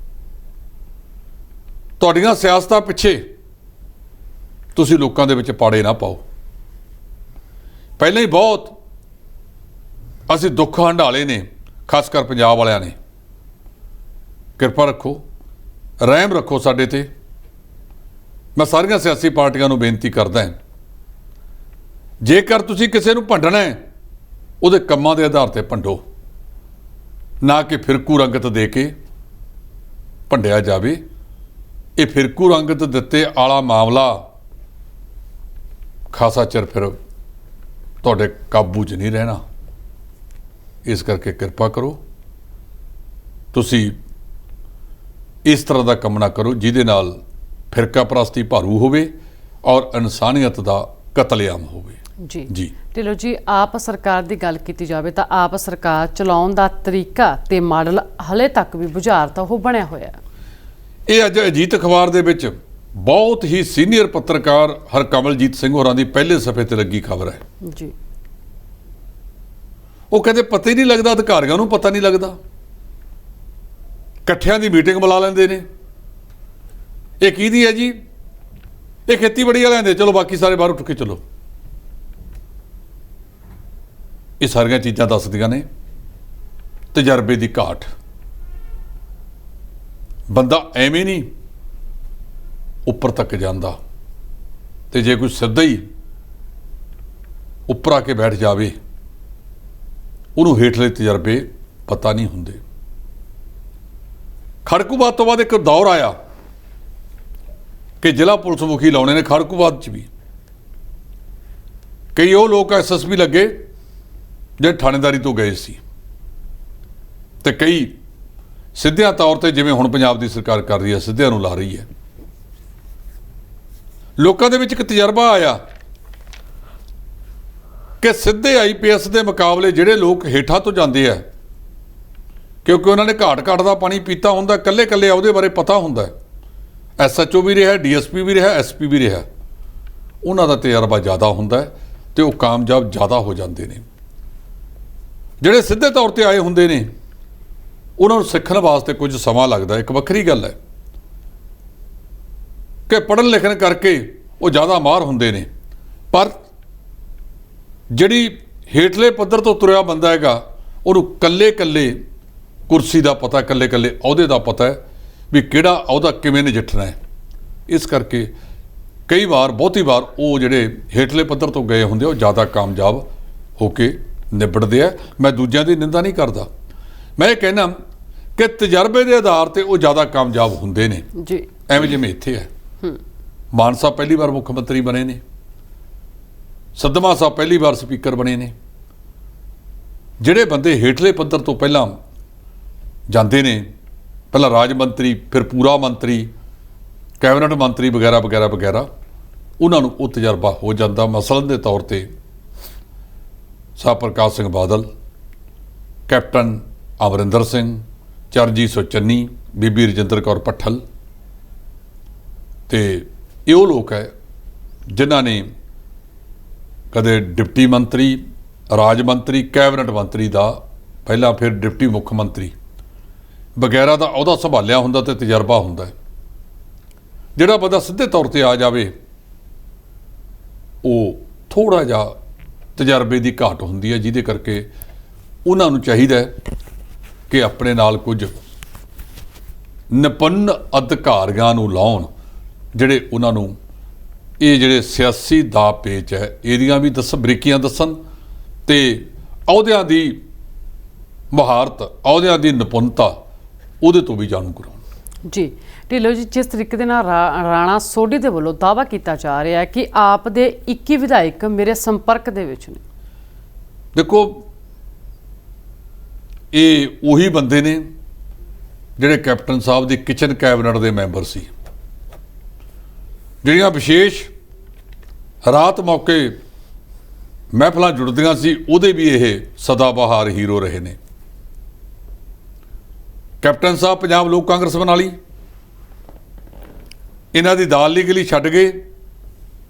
ਤੁਹਾਡੀਆਂ ਸਿਆਸਤਾਂ ਪਿੱਛੇ ਤੁਸੀਂ ਲੋਕਾਂ ਦੇ ਵਿੱਚ ਪਾੜੇ ਨਾ ਪਾਓ। ਪਹਿਲਾਂ ਹੀ ਬਹੁਤ ਅਸੀਂ ਦੁੱਖ ਹੰਢਾਲੇ ਨੇ, ਖਾਸ ਕਰ ਪੰਜਾਬ ਵਾਲਿਆਂ ਨੇ। ਕਿਰਪਾ ਰੱਖੋ, ਰਹਿਮ ਰੱਖੋ ਸਾਡੇ ਤੇ। ਮੈਂ ਸਾਰੀਆਂ ਸਿਆਸੀ ਪਾਰਟੀਆਂ ਨੂੰ ਬੇਨਤੀ ਕਰਦਾ ਹਾਂ, ਜੇਕਰ ਤੁਸੀਂ ਕਿਸੇ ਨੂੰ ਭੰਡਣਾ ਹੈ ਉਹਦੇ ਕੰਮਾਂ ਦੇ ਆਧਾਰ ਤੇ ਭੰਡੋ, ਨਾ ਕਿ ਫਿਰਕੂ ਰੰਗਤ ਦੇ ਕੇ ਭੰਡਿਆ ਜਾਵੇ। ਇਹ ਫਿਰਕੂ ਰੰਗਤ ਦਿੱਤੇ ਆਲਾ ਮਾਮਲਾ ਖਾਸਾ ਚਿਰ ਫਿਰ ਤੁਹਾਡੇ ਕਾਬੂ 'ਚ ਨਹੀਂ ਰਹਿਣਾ। ਇਸ ਕਰਕੇ ਕਿਰਪਾ ਕਰੋ, ਤੁਸੀਂ ਇਸ ਤਰ੍ਹਾਂ ਦਾ ਕੰਮ ਨਾ ਕਰੋ ਜਿਹਦੇ ਨਾਲ ਫਿਰਕਾ ਪ੍ਰਸਤੀ ਭਾਰੂ ਹੋਵੇ ਔਰ ਇਨਸਾਨੀਅਤ ਦਾ ਕਤਲੇਆਮ ਹੋਵੇ। ਜੀ ਢਿੱਲੋਂ ਜੀ, ਆਪ ਸਰਕਾਰ ਦੀ ਗੱਲ ਕੀਤੀ ਜਾਵੇ ਤਾਂ ਆਪ ਸਰਕਾਰ ਚਲਾਉਣ ਦਾ ਤਰੀਕਾ ਤੇ ਮਾਡਲ ਹਲੇ ਤੱਕ ਵੀ ਬੁਝਾਰਤ ਉਹ ਬਣਿਆ ਹੋਇਆ। ਇਹ ਅੱਜ ਅਜੀਤ ਅਖਬਾਰ ਦੇ ਵਿੱਚ ਬਹੁਤ ਹੀ ਸੀਨੀਅਰ ਪੱਤਰਕਾਰ ਹਰਕਮਲਜੀਤ ਸਿੰਘ ਹੋਰਾਂ ਦੀ ਪਹਿਲੇ ਸਫ਼ੇ ਤੇ ਲੱਗੀ ਖਬਰ ਹੈ ਜੀ। ਉਹ ਕਹਿੰਦੇ ਪਤਾ ਹੀ ਨਹੀਂ ਲੱਗਦਾ, ਅਧਿਕਾਰੀਆਂ ਨੂੰ ਪਤਾ ਨਹੀਂ ਲੱਗਦਾ, ਇਕੱਠਿਆਂ ਦੀ ਮੀਟਿੰਗ ਬੁਲਾ ਲੈਂਦੇ ਨੇ। ਇਹ ਕਿਹਦੀ ਹੈ ਜੀ? ਇਹ ਖੇਤੀਬਾੜੀ ਵਾਲਿਆਂ ਦੇ, ਚਲੋ ਬਾਕੀ ਸਾਰੇ ਬਾਹਰ ਉੱਠ ਕੇ ਚਲੋ। ਇਹ ਸਾਰੀਆਂ ਚੀਜ਼ਾਂ ਦੱਸਦੀਆਂ ਨੇ ਤਜਰਬੇ ਦੀ ਘਾਟ। ਬੰਦਾ ਐਵੇਂ ਨਹੀਂ ਉੱਪਰ ਤੱਕ ਜਾਂਦਾ, ਤੇ ਜੇ ਕੋਈ ਸਿੱਧਾ ਹੀ ਉੱਪਰ ਆ ਕੇ ਬੈਠ ਜਾਵੇ ਉਹਨੂੰ ਹੇਠਲੇ ਤਜਰਬੇ ਪਤਾ ਨਹੀਂ ਹੁੰਦੇ। ਖੜਕੂਬਾਦ ਤੋਂ ਬਾਅਦ ਇੱਕ ਦੌਰ ਆਇਆ ਕਿ ਜ਼ਿਲ੍ਹਾ ਪੁਲਿਸ ਮੁਖੀ ਲਾਉਣੇ ਨੇ ਖੜਕੂਬਾਦ 'ਚ ਵੀ। ਕਈ ਉਹ ਲੋਕ SSP ਲੱਗੇ ਜਿਹੜੇ ਥਾਣੇਦਾਰੀ ਤੋਂ ਗਏ ਸੀ, ਤੇ ਕਈ ਸਿੱਧਿਆਂ ਤੌਰ ਤੇ ਜਿਵੇਂ ਹੁਣ ਪੰਜਾਬ ਦੀ ਸਰਕਾਰ ਕਰ ਰਹੀ ਹੈ, ਸਿੱਧਿਆਂ ਨੂੰ ਲਾ ਰਹੀ ਹੈ। ਲੋਕਾਂ ਦੇ ਵਿੱਚ ਇੱਕ ਤਜਰਬਾ ਆਇਆ ਕਿ ਸਿੱਧੇ IPS ਦੇ ਮੁਕਾਬਲੇ ਜਿਹੜੇ ਲੋਕ ਹੇਠਾਂ ਤੋਂ ਜਾਂਦੇ ਆ, ਕਿਉਂਕਿ ਉਹਨਾਂ ਨੇ ਘਾਟ ਦਾ ਪਾਣੀ ਪੀਤਾ ਹੁੰਦਾ, ਕੱਲੇ ਉਹਦੇ ਬਾਰੇ ਪਤਾ ਹੁੰਦਾ, SHO ਵੀ ਰਿਹਾ, DSP ਵੀ ਰਿਹਾ, SP ਵੀ ਰਿਹਾ, ਉਹਨਾਂ ਦਾ ਤਜਰਬਾ ਜ਼ਿਆਦਾ ਹੁੰਦਾ ਤੇ ਉਹ ਕਾਮਯਾਬ ਜ਼ਿਆਦਾ ਹੋ ਜਾਂਦੇ ਨੇ। ਜਿਹੜੇ ਸਿੱਧੇ ਤੌਰ ਤੇ ਆਏ ਹੁੰਦੇ ਨੇ ਉਹਨਾਂ ਨੂੰ ਸਿੱਖਣ ਵਾਸਤੇ ਕੁਝ ਸਮਾਂ ਲੱਗਦਾ। ਇੱਕ ਵੱਖਰੀ ਗੱਲ ਹੈ ਕਿ ਪੜ੍ਹਨ ਲਿਖਣ ਕਰਕੇ ਉਹ ਜ਼ਿਆਦਾ ਮਾਹਰ ਹੁੰਦੇ ਨੇ, ਪਰ ਜਿਹੜੀ ਹੇਠਲੇ ਪੱਧਰ ਤੋਂ ਤੁਰਿਆ ਬੰਦਾ ਹੈਗਾ ਉਹਨੂੰ ਕੱਲੇ ਕੁਰਸੀ ਦਾ ਪਤਾ, ਕੱਲੇ ਅਹੁਦੇ ਦਾ ਪਤਾ ਹੈ ਵੀ ਕਿਹੜਾ ਅਹੁਦਾ ਕਿਵੇਂ ਨਜਿੱਠਣਾ ਹੈ। ਇਸ ਕਰਕੇ ਕਈ ਵਾਰ, ਬਹੁਤੀ ਵਾਰ ਉਹ ਜਿਹੜੇ ਹੇਠਲੇ ਪੱਧਰ ਤੋਂ ਗਏ ਹੁੰਦੇ ਉਹ ਜ਼ਿਆਦਾ ਕਾਮਯਾਬ ਹੋ ਕੇ ਨਿਬੜਦੇ ਆ। ਮੈਂ ਦੂਜਿਆਂ ਦੀ ਨਿੰਦਾ ਨਹੀਂ ਕਰਦਾ, ਮੈਂ ਇਹ ਕਹਿਣਾ ਕਿ ਤਜਰਬੇ ਦੇ ਆਧਾਰ ਤੇ ਉਹ ਜ਼ਿਆਦਾ ਕਾਮਯਾਬ ਹੁੰਦੇ ਨੇ ਜੀ। ਐਵੇਂ ਜਿਵੇਂ ਇੱਥੇ ਹੈ, ਮਾਨ ਸਾਹਿਬ ਪਹਿਲੀ ਵਾਰ ਮੁੱਖ ਮੰਤਰੀ ਬਣੇ ਨੇ, ਸੱਧਵਾਂ ਸਾਹਿਬ ਪਹਿਲੀ ਵਾਰ ਸਪੀਕਰ ਬਣੇ ਨੇ। ਜਿਹੜੇ ਬੰਦੇ ਹੇਠਲੇ ਪੱਧਰ ਤੋਂ ਪਹਿਲਾਂ ਜਾਂਦੇ ਨੇ, ਪਹਿਲਾਂ ਰਾਜ ਮੰਤਰੀ, ਫਿਰ ਪੂਰਾ ਮੰਤਰੀ, ਕੈਬਨਿਟ ਮੰਤਰੀ ਵਗੈਰਾ, ਉਹਨਾਂ ਨੂੰ ਉਹ ਤਜਰਬਾ ਹੋ ਜਾਂਦਾ। ਮਸਲਨ ਦੇ ਤੌਰ ਤੇ ਸਾਹ ਪ੍ਰਕਾਸ਼ ਸਿੰਘ ਬਾਦਲ, ਕੈਪਟਨ ਅਮਰਿੰਦਰ ਸਿੰਘ, ਚਰਨਜੀਤ ਸਿੰਘ ਚੰਨੀ, ਬੀਬੀ ਰਜਿੰਦਰ ਕੌਰ ਭੱਠਲ, ਤੇ ਇਹ ਉਹ ਲੋਕ ਹੈ ਜਿਨ੍ਹਾਂ ਨੇ ਕਦੇ ਡਿਪਟੀ ਮੰਤਰੀ, ਰਾਜ ਮੰਤਰੀ, ਕੈਬਨਿਟ ਮੰਤਰੀ ਦਾ, ਪਹਿਲਾਂ ਫਿਰ ਡਿਪਟੀ ਮੁੱਖ ਮੰਤਰੀ ਵਗੈਰਾ ਦਾ ਅਹੁਦਾ ਸੰਭਾਲਿਆ ਹੁੰਦਾ ਤੇ ਤਜਰਬਾ ਹੁੰਦਾ। ਜਿਹੜਾ ਬੰਦਾ ਸਿੱਧੇ ਤੌਰ ਤੇ ਆ ਜਾਵੇ ਉਹ ਥੋੜਾ ਜਿਹਾ ਤਜਰਬੇ ਦੀ ਘਾਟ ਹੁੰਦੀ ਹੈ, ਜਿਹਦੇ ਕਰਕੇ ਉਹਨਾਂ ਨੂੰ ਚਾਹੀਦਾ ਕਿ ਆਪਣੇ ਨਾਲ ਕੁਝ ਨਿਪੁੰਨ ਅਧਿਕਾਰੀਆਂ ਨੂੰ ਲਾਉਣ, ਜਿਹੜੇ ਉਹਨਾਂ ਨੂੰ ਇਹ ਜਿਹੜੇ ਸਿਆਸੀ ਦਾ ਪੇਚ ਹੈ ਇਹਦੀਆਂ ਵੀ ਬਰੀਕੀਆਂ ਦੱਸਣ ਤੇ ਅਹੁਦਿਆਂ ਦੀ ਮੁਹਾਰਤ, ਅਹੁਦਿਆਂ ਦੀ ਨਿਪੁੰਨਤਾ ਉਹਦੇ ਤੋਂ ਵੀ ਜਾਣੂ ਕਰਾਉਣ। ਜੀ ਢਿੱਲੋਂ ਜੀ, ਜਿਸ ਤਰੀਕੇ ਦੇ ਨਾਲ ਰਾਣਾ ਸੋਢੀ ਦੇ ਵੱਲੋਂ ਦਾਅਵਾ ਕੀਤਾ ਜਾ ਰਿਹਾ ਹੈ ਕਿ ਆਪ ਦੇ 21 ਵਿਧਾਇਕ ਮੇਰੇ ਸੰਪਰਕ ਦੇ ਵਿੱਚ ਨੇ, ਦੇਖੋ ਇਹ ਉਹੀ ਬੰਦੇ ਨੇ ਜਿਹੜੇ ਕੈਪਟਨ ਸਾਹਿਬ ਦੀ ਕਿਚਨ ਕੈਬਨਿਟ ਦੇ ਮੈਂਬਰ ਸੀ। ਜਿਹੜੀਆਂ ਵਿਸ਼ੇਸ਼ ਰਾਤ ਮੌਕੇ ਮਹਿਫਲਾਂ ਜੁੜਦੀਆਂ ਸੀ, ਉਹਦੇ ਵੀ ਇਹ ਸਦਾਬਹਾਰ ਹੀਰੋ ਰਹੇ ਨੇ। ਕੈਪਟਨ ਸਾਹਿਬ ਪੰਜਾਬ ਲੋਕ ਕਾਂਗਰਸ ਬਣਾ ਲਈ, ਇਹਨਾਂ ਦੀ ਦਾਲ ਲੀਗਲੀ ਛੱਡ ਗਏ,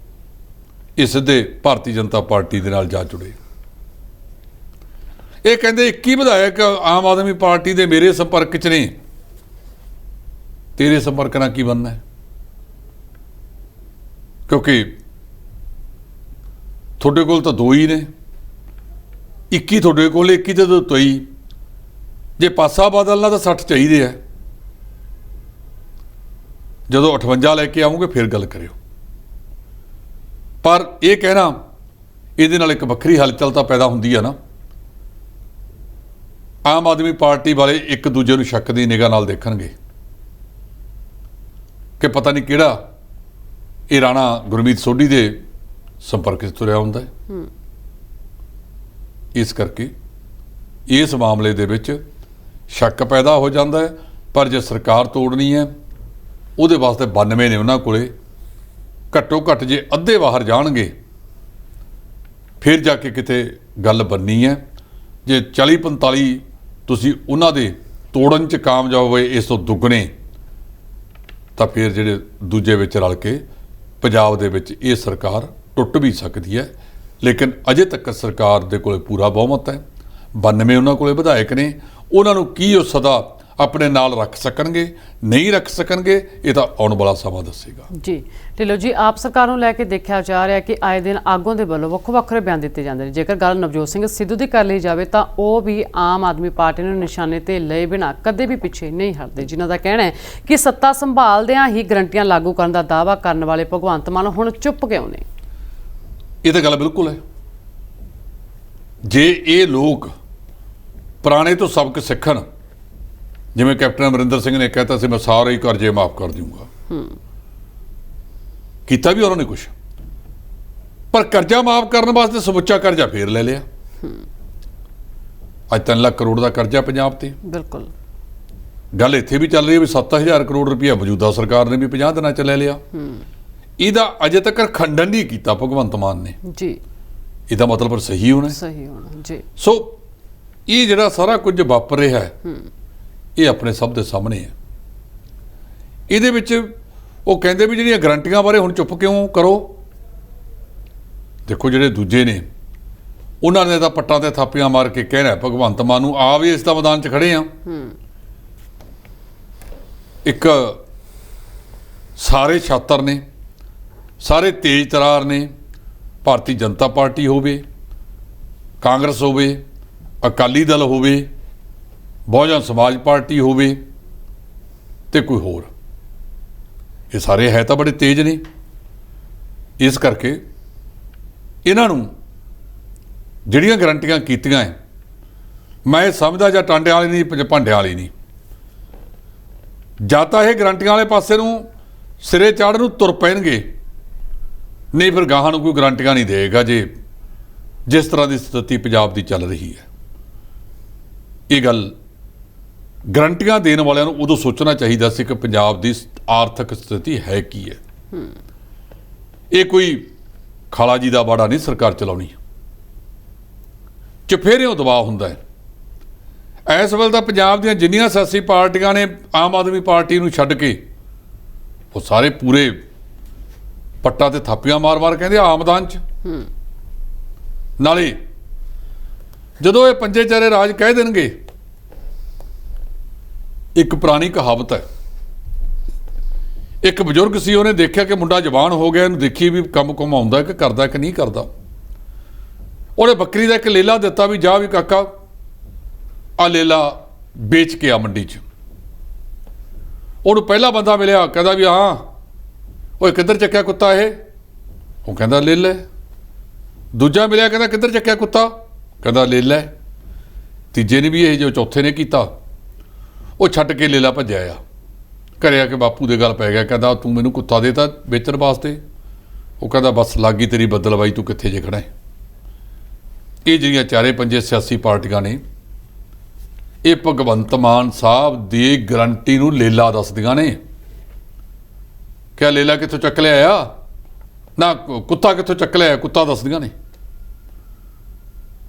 ਇਹ ਸਿੱਧੇ ਭਾਰਤੀ ਜਨਤਾ ਪਾਰਟੀ ਦੇ ਨਾਲ ਜਾ ਜੁੜੇ। ਇਹ ਕਹਿੰਦੇ 21 ਵਿਧਾਇਕ ਆਮ ਆਦਮੀ ਪਾਰਟੀ ਦੇ ਮੇਰੇ ਸੰਪਰਕ 'ਚ ਨੇ, ਤੇਰੇ ਸੰਪਰਕ ਨਾਲ ਕੀ ਬਣਨਾ ਹੈ? ਕਿਉਂਕਿ ਤੁਹਾਡੇ ਕੋਲ ਤਾਂ 2 ਹੀ ਨੇ, 21 ਤੁਹਾਡੇ ਕੋਲ, 21 ਤੇ 23। ਜੇ ਪਾਸਾ ਬਦਲਣਾ ਤਾਂ 60 ਚਾਹੀਦੇ ਆ। ਜਦੋਂ 58 ਲੈ ਕੇ ਆਉਂਗੇ ਫਿਰ ਗੱਲ ਕਰਿਓ। ਪਰ ਇਹ ਕਹਿਣਾ, ਇਹਦੇ ਨਾਲ ਇੱਕ ਵੱਖਰੀ ਹਲਚਲ ਤਾਂ ਪੈਦਾ ਹੁੰਦੀ ਆ ਨਾ। ਆਮ ਆਦਮੀ ਪਾਰਟੀ ਵਾਲੇ ਇੱਕ ਦੂਜੇ ਨੂੰ ਸ਼ੱਕ ਦੀ ਨਿਗਾਹ ਨਾਲ ਦੇਖਣਗੇ ਕਿ ਪਤਾ ਨਹੀਂ ਕਿਹੜਾ ਇਹ ਰਾਣਾ ਗੁਰਮੀਤ ਸੋਢੀ ਦੇ ਸੰਪਰਕ 'ਚ ਤੁਰਿਆ ਹੁੰਦਾ ਹੈ। ਇਸ ਕਰਕੇ ਇਸ ਮਾਮਲੇ ਦੇ ਵਿੱਚ ਸ਼ੱਕ ਪੈਦਾ ਹੋ ਜਾਂਦਾ ਹੈ। ਪਰ ਜੇ ਸਰਕਾਰ ਤੋੜਨੀ ਹੈ, ਉਹਦੇ ਵਾਸਤੇ 92 ਨੇ ਉਹਨਾਂ ਕੋਲੇ। ਘੱਟੋ ਘੱਟ ਜੇ ਅੱਧੇ ਬਾਹਰ ਜਾਣਗੇ ਫਿਰ ਜਾ ਕੇ ਕਿਤੇ ਗੱਲ ਬਣਨੀ ਹੈ। ਜੇ 40-45 ਤੁਸੀਂ ਉਹਨਾਂ ਦੇ ਤੋੜਨ 'ਚ ਕਾਮਯਾਬ ਹੋਏ, ਇਸ ਤੋਂ ਦੁੱਗਣੇ, ਤਾਂ ਫਿਰ ਜਿਹੜੇ ਦੂਜੇ ਵਿੱਚ ਰਲ ਕੇ ਪੰਜਾਬ ਦੇ ਵਿੱਚ ਇਹ ਸਰਕਾਰ ਟੁੱਟ ਵੀ ਸਕਦੀ ਹੈ। ਲੇਕਿਨ ਅਜੇ ਤੱਕ ਸਰਕਾਰ ਦੇ ਕੋਲੇ ਪੂਰਾ ਬਹੁਮਤ ਹੈ। 92 ਉਹਨਾਂ ਕੋਲੇ ਵਿਧਾਇਕ ਨੇ, ਉਹਨਾਂ ਨੂੰ ਕੀ ਉਹ ਸਦਾ ਆਪਣੇ ਨਾਲ ਰੱਖ ਸਕਣਗੇ, ਨਹੀਂ ਰੱਖ ਸਕਣਗੇ, ਇਹ ਤਾਂ ਆਉਣ ਵਾਲਾ ਸਮਾਂ ਦੱਸੇਗਾ। ਜੀ ਢਿੱਲੋਂ ਜੀ, ਆਪ ਸਰਕਾਰ ਨੂੰ ਲੈ ਕੇ ਦੇਖਿਆ ਜਾ ਰਿਹਾ ਕਿ ਆਏ ਦਿਨ ਆਗੂਆਂ ਦੇ ਵੱਲੋਂ ਵੱਖੋ ਵੱਖਰੇ ਬਿਆਨ ਦਿੱਤੇ ਜਾਂਦੇ ਨੇ। ਜੇਕਰ ਗੱਲ ਨਵਜੋਤ ਸਿੰਘ ਸਿੱਧੂ ਦੀ ਕਰ ਲਈ ਜਾਵੇ ਤਾਂ ਉਹ ਵੀ ਆਮ ਆਦਮੀ ਪਾਰਟੀ ਨੂੰ ਨਿਸ਼ਾਨੇ ਤੇ ਲਏ ਬਿਨਾਂ ਕਦੇ ਵੀ ਪਿੱਛੇ ਨਹੀਂ ਹਟਦੇ, ਜਿਨ੍ਹਾਂ ਦਾ ਕਹਿਣਾ ਹੈ ਕਿ ਸੱਤਾ ਸੰਭਾਲਦਿਆਂ ਹੀ ਗਰੰਟੀਆਂ ਲਾਗੂ ਕਰਨ ਦਾ ਦਾਅਵਾ ਕਰਨ ਵਾਲੇ ਭਗਵੰਤ ਮਾਨ ਹੁਣ ਚੁੱਪ ਕਿਉਂ ਨੇ? ਇਹ ਤਾਂ ਗੱਲ ਬਿਲਕੁਲ ਹੈ। ਜੇ ਇਹ ਲੋਕ ਪੁਰਾਣੇ ਤੋਂ ਸਬਕ ਸਿੱਖਣ, ਜਿਵੇਂ ਕੈਪਟਨ ਅਮਰਿੰਦਰ ਸਿੰਘ ਨੇ ਕਹਿਤਾ ਸੀ ਮੈਂ ਸਾਰੇ ਹੀ ਕਰਜ਼ੇ ਮਾਫ ਕਰ ਦੂੰਗਾ, ਕੀਤਾ ਵੀ ਉਹਨਾਂ ਨੇ ਕੁਛ, ਪਰ ਕਰਜ਼ਾ ਮਾਫ ਕਰਨ ਵਾਸਤੇ ਸਮੁੱਚਾ ਕਰਜ਼ਾ ਫੇਰ ਲੈ ਲਿਆ। ਅੱਜ 3 ਲੱਖ ਕਰੋੜ ਦਾ ਕਰਜ਼ਾ ਪੰਜਾਬ ਤੇ। ਬਿਲਕੁਲ ਗੱਲ ਇੱਥੇ ਵੀ ਚੱਲ ਰਹੀ ਹੈ ਵੀ 7000 ਕਰੋੜ ਰੁਪਇਆ ਮੌਜੂਦਾ ਸਰਕਾਰ ਨੇ ਵੀ 50 ਦਿਨਾਂ 'ਚ ਲੈ ਲਿਆ। ਇਹਦਾ ਅਜੇ ਤੱਕ ਖੰਡਨ ਨਹੀਂ ਕੀਤਾ ਭਗਵੰਤ ਮਾਨ ਨੇ ਜੀ। ਇਹਦਾ ਮਤਲਬ ਸਹੀ ਹੋਣਾ ਜੀ। ਸੋ ਇਹ ਜਿਹੜਾ ਸਾਰਾ ਕੁਝ ਵਾਪਰ ਰਿਹਾ ਹੈ, ਇਹ ਆਪਣੇ ਸਭ ਦੇ ਸਾਹਮਣੇ ਹੈ। ਇਹਦੇ ਵਿੱਚ ਉਹ ਕਹਿੰਦੇ ਵੀ ਜਿਹੜੀਆਂ ਗਰੰਟੀਆਂ ਬਾਰੇ ਹੁਣ ਚੁੱਪ ਕਿਉਂ ਕਰੋ? ਦੇਖੋ, ਜਿਹੜੇ ਦੂਜੇ ਨੇ ਉਹਨਾਂ ਨੇ ਤਾਂ ਪੱਟਾਂ ਤੇ ਥਾਪੀਆਂ ਮਾਰ ਕੇ ਕਹਿਣਾ ਭਗਵੰਤ ਮਾਨ ਨੂੰ, ਆ ਵੀ ਇਸ ਦਾ ਮੈਦਾਨ 'ਚ ਖੜੇ ਆ। ਇੱਕ ਸਾਰੇ ਛਾਤਰ ਨੇ, ਸਾਰੇ ਤੇਜ਼ ਤਰਾਰ ਨੇ। ਭਾਰਤੀ ਜਨਤਾ ਪਾਰਟੀ ਹੋਵੇ, ਕਾਂਗਰਸ ਹੋਵੇ, ਅਕਾਲੀ ਦਲ ਹੋਵੇ, ਬਹੁਜਨ ਸਮਾਜ ਪਾਰਟੀ ਹੋਵੇ ਤੇ ਕੋਈ ਹੋਰ, ਇਹ ਸਾਰੇ ਹੈ ਤਾਂ ਬੜੇ ਤੇਜ਼ ਨੇ। ਇਸ ਕਰਕੇ ਇਹਨਾਂ ਨੂੰ ਜਿਹੜੀਆਂ ਗਰੰਟੀਆਂ ਕੀਤੀਆਂ ਹੈ, ਮੈਂ ਸਮਝਦਾ ਜਾਂ ਟਾਂਡਿਆਂ ਵਾਲੀ ਨਹੀਂ, ਭਾਂਡਿਆਂ ਵਾਲੀ ਨਹੀਂ। ਜਾਂ ਤਾਂ ਇਹ ਗਰੰਟੀਆਂ ਵਾਲੇ ਪਾਸੇ ਨੂੰ ਸਿਰੇ ਚਾੜ੍ਹਨ ਨੂੰ ਤੁਰ ਪੈਣਗੇ, ਨਹੀਂ ਫਿਰ ਗਾਹਾਂ ਨੂੰ ਕੋਈ ਗਰੰਟੀਆਂ ਨਹੀਂ ਦੇਗਾ। ਜੇ ਜਿਸ ਤਰ੍ਹਾਂ ਦੀ ਸਥਿਤੀ ਪੰਜਾਬ ਦੀ ਚੱਲ ਰਹੀ ਹੈ, ਇਹ ਗੱਲ ਗਰੰਟੀਆਂ ਦੇਣ ਵਾਲਿਆਂ ਨੂੰ ਉਦੋਂ ਸੋਚਣਾ ਚਾਹੀਦਾ ਸੀ ਕਿ ਪੰਜਾਬ ਦੀ ਆਰਥਿਕ ਸਥਿਤੀ ਹੈ ਕੀ ਹੈ। ਇਹ ਕੋਈ ਖਾਲਾ ਜੀ ਦਾ ਬਾੜਾ ਨਹੀਂ ਸਰਕਾਰ ਚਲਾਉਣੀ, ਚੁਫੇਰਿਓਂ ਦਬਾਅ ਹੁੰਦਾ ਹੈ। ਇਸ ਵੇਲੇ ਤਾਂ ਪੰਜਾਬ ਦੀਆਂ ਜਿੰਨੀਆਂ ਸਿਆਸੀ ਪਾਰਟੀਆਂ ਨੇ ਆਮ ਆਦਮੀ ਪਾਰਟੀ ਨੂੰ ਛੱਡ ਕੇ, ਉਹ ਸਾਰੇ ਪੂਰੇ ਪੱਟਾਂ ਤੇ ਥਾਪੀਆਂ ਮਾਰ-ਮਾਰ ਕਹਿੰਦੇ ਆ ਮੈਦਾਨ 'ਚ। ਨਾਲੇ ਜਦੋਂ ਇਹ ਪੰਜੇ ਚਾਰੇ ਰਾਜ ਕਹਿ ਦੇਣਗੇ, ਇੱਕ ਪੁਰਾਣੀ ਕਹਾਵਤ ਹੈ, ਇੱਕ ਬਜ਼ੁਰਗ ਸੀ, ਉਹਨੇ ਦੇਖਿਆ ਕਿ ਮੁੰਡਾ ਜਵਾਨ ਹੋ ਗਿਆ, ਇਹਨੂੰ ਦੇਖੀ ਵੀ ਕੰਮ ਆਉਂਦਾ ਕਿ ਕਰਦਾ ਕਿ ਨਹੀਂ ਕਰਦਾ। ਉਹਨੇ ਬੱਕਰੀ ਦਾ ਇੱਕ ਲੇਲਾ ਦਿੱਤਾ ਵੀ ਜਾ ਵੀ ਕਾਕਾ ਆ ਲੇਲਾ ਵੇਚ ਕੇ ਆ ਮੰਡੀ 'ਚ। ਉਹਨੂੰ ਪਹਿਲਾ ਬੰਦਾ ਮਿਲਿਆ, ਕਹਿੰਦਾ ਵੀ ਹਾਂ ਓਏ ਕਿੱਧਰ ਚੱਕਿਆ ਕੁੱਤਾ ਇਹ? ਉਹ ਕਹਿੰਦਾ ਲੈ ਲੈ। ਦੂਜਾ ਮਿਲਿਆ, ਕਹਿੰਦਾ ਕਿੱਧਰ ਚੱਕਿਆ ਕੁੱਤਾ? ਕਹਿੰਦਾ ਲੈ ਲੈ। ਤੀਜੇ ਨੇ ਵੀ ਇਹ ਜੋ ਚੌਥੇ ਨੇ ਕੀਤਾ, ਉਹ ਛੱਡ ਕੇ ਲੇਲਾ ਭੱਜਿਆ ਆ। ਘਰੇ ਆ ਕੇ ਬਾਪੂ ਦੇ ਗੱਲ ਪੈ ਗਿਆ, ਕਹਿੰਦਾ ਤੂੰ ਮੈਨੂੰ ਕੁੱਤਾ ਦੇਤਾ ਵੇਚਣ ਵਾਸਤੇ? ਉਹ ਕਹਿੰਦਾ ਬਸ ਲੱਗੀ ਤੇਰੀ ਬਦਲਵਾਈ, ਤੂੰ ਕਿੱਥੇ ਜੇ ਖੜਾ ਹੈ। ਇਹ ਜਿਹੜੀਆਂ ਚਾਰੇ ਪੰਜੇ ਸਿਆਸੀ ਪਾਰਟੀਆਂ ਨੇ, ਇਹ ਭਗਵੰਤ ਮਾਨ ਸਾਹਿਬ ਦੀ ਗਰੰਟੀ ਨੂੰ ਲੇਲਾ ਦੱਸਦੀਆਂ ਨੇ। ਕਿਆ ਲੇਲਾ ਕਿੱਥੋਂ ਚੱਕ ਲਿਆ ਆ? ਨਾ ਕੁੱਤਾ ਕਿੱਥੋਂ ਚੱਕ ਲਿਆ, ਕੁੱਤਾ ਦੱਸਦੀਆਂ ਨੇ।